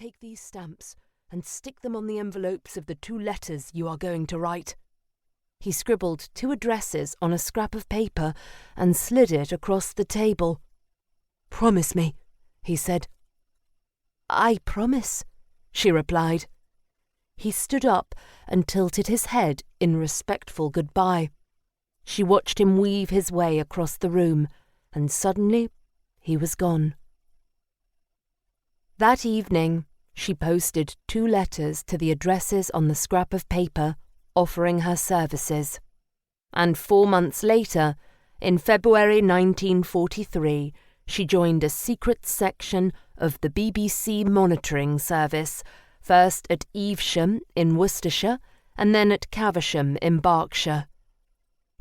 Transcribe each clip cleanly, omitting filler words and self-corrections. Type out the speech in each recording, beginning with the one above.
take these stamps and stick them on the envelopes of the 2 letters you are going to write." He scribbled 2 addresses on a scrap of paper and slid it across the table. "Promise me," he said. "I promise," she replied. He stood up and tilted his head in respectful goodbye. She watched him weave his way across the room, and suddenly he was gone. That evening, she posted 2 letters to the addresses on the scrap of paper, offering her services. And 4 months later, in February 1943, she joined a secret section of the BBC monitoring service, first at Evesham in Worcestershire and then at Caversham in Berkshire.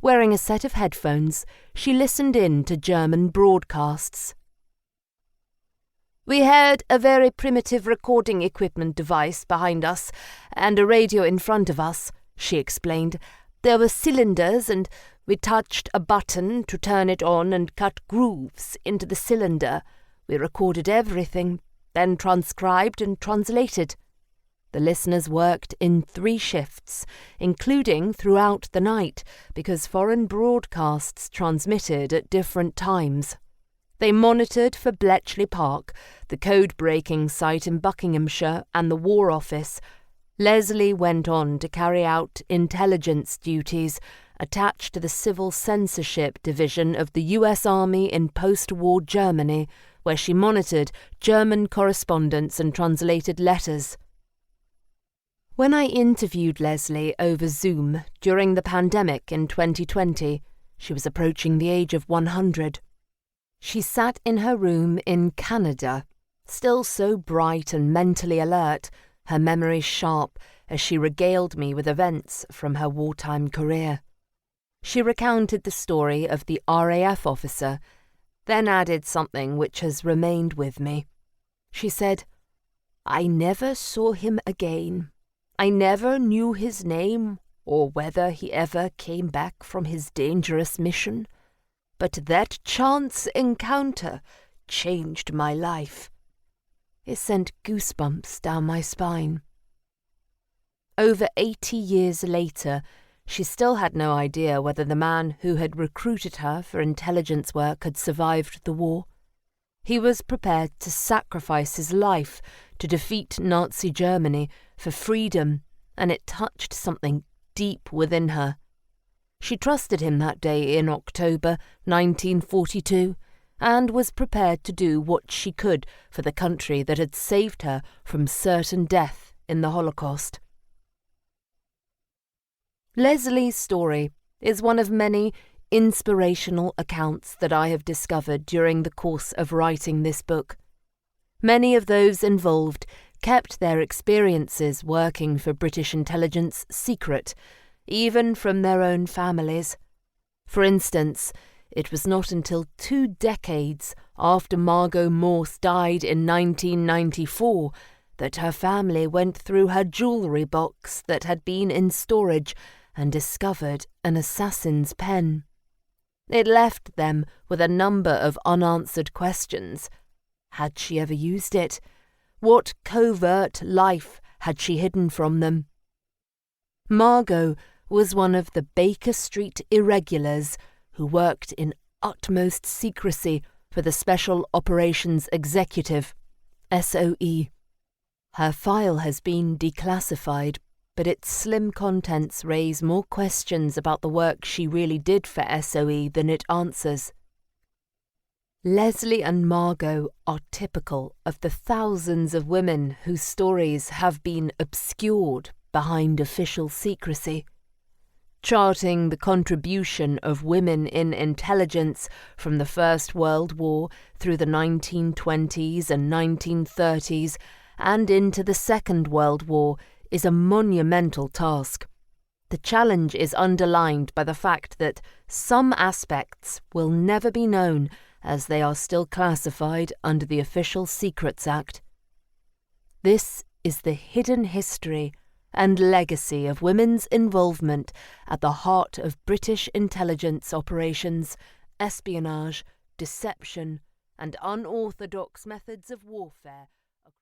Wearing a set of headphones, she listened in to German broadcasts. "We had a very primitive recording equipment device behind us and a radio in front of us," she explained. "There were cylinders and we touched a button to turn it on and cut grooves into the cylinder. We recorded everything, then transcribed and translated. The listeners worked in 3 shifts, including throughout the night, because foreign broadcasts transmitted at different times. They monitored for Bletchley Park, the code-breaking site in Buckinghamshire, and the War Office. Leslie went on to carry out intelligence duties attached to the Civil Censorship Division of the US Army in post-war Germany, where she monitored German correspondence and translated letters. When I interviewed Leslie over Zoom during the pandemic in 2020, she was approaching the age of 100. She sat in her room in Canada, still so bright and mentally alert, her memory sharp as she regaled me with events from her wartime career. She recounted the story of the RAF officer, then added something which has remained with me. She said, "I never saw him again. I never knew his name or whether he ever came back from his dangerous mission, but that chance encounter changed my life." It sent goosebumps down my spine. Over 80 years later, she still had no idea whether the man who had recruited her for intelligence work had survived the war. He was prepared to sacrifice his life to defeat Nazi Germany for freedom, and it touched something deep within her. She trusted him that day in October 1942 and was prepared to do what she could for the country that had saved her from certain death in the Holocaust. Leslie's story is one of many inspirational accounts that I have discovered during the course of writing this book. Many of those involved kept their experiences working for British intelligence secret, even from their own families. For instance, it was not until 2 decades after Margot Morse died in 1994 that her family went through her jewellery box that had been in storage and discovered an assassin's pen. It left them with a number of unanswered questions. Had she ever used it? What covert life had she hidden from them? Margot was one of the Baker Street irregulars who worked in utmost secrecy for the Special Operations Executive, SOE. Her file has been declassified, but its slim contents raise more questions about the work she really did for SOE than it answers. Leslie and Margot are typical of the thousands of women whose stories have been obscured behind official secrecy. Charting the contribution of women in intelligence from the First World War through the 1920s and 1930s and into the Second World War is a monumental task. The challenge is underlined by the fact that some aspects will never be known as they are still classified under the Official Secrets Act. This is the hidden history and legacy of women's involvement at the heart of British intelligence operations, espionage, deception, and unorthodox methods of warfare